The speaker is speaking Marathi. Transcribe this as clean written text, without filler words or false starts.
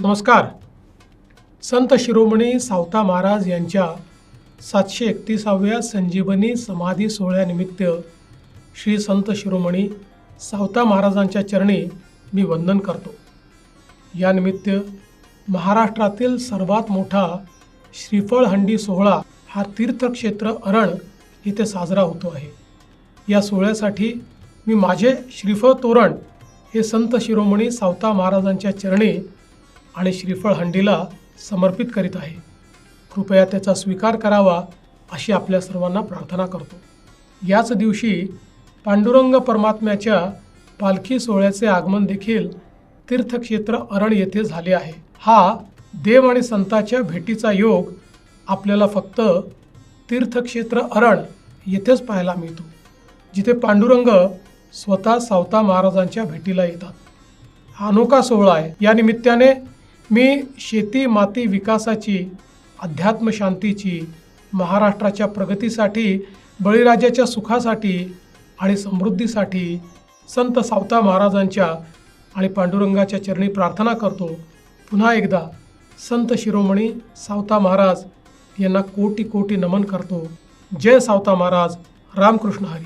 नमस्कार. संत शिरोमणी सावता महाराज यांच्या 731व्या संजीवनी समाधी सोहळ्यानिमित्त श्री संत शिरोमणी सावता महाराजांच्या चरणी मी वंदन करतो. यानिमित्त महाराष्ट्रातील सर्वात मोठा श्रीफळ हंडी सोहळा हा तीर्थक्षेत्र अरण येथे साजरा होतो आहे. या सोहळ्यासाठी मी माझे श्रीफळ तोरण हे संत शिरोमणी सावता महाराजांच्या चरणी आणि श्रीफळ हंडीला समर्पित करीत आहे. कृपया त्याचा स्वीकार करावा अशी आपल्या सर्वांना प्रार्थना करतो. याच दिवशी पांडुरंग परमात्म्याच्या पालखी सोहळ्याचे आगमन देखील तीर्थक्षेत्र अरण येथे झाले आहे. हा देव आणि संतांच्या भेटीचा योग आपल्याला फक्त तीर्थक्षेत्र अरण येथेच पाहायला मिळतो, जिथे पांडुरंग स्वतः सावता महाराजांच्या भेटीला येतात. हा अनोखा सोहळा आहे. या निमित्ताने मी शेती माती विकासाची, अध्यात्म शांतीची, महाराष्ट्राच्या प्रगतीसाठी, बळीराजाच्या सुखासाठी आणि समृद्धीसाठी संत सावता महाराजांच्या आणि पांडुरंगाच्या चरणी प्रार्थना करतो. पुन्हा एकदा संत शिरोमणी सावता महाराज यांना कोटी कोटी नमन करतो. जय सावता महाराज. रामकृष्ण हरी.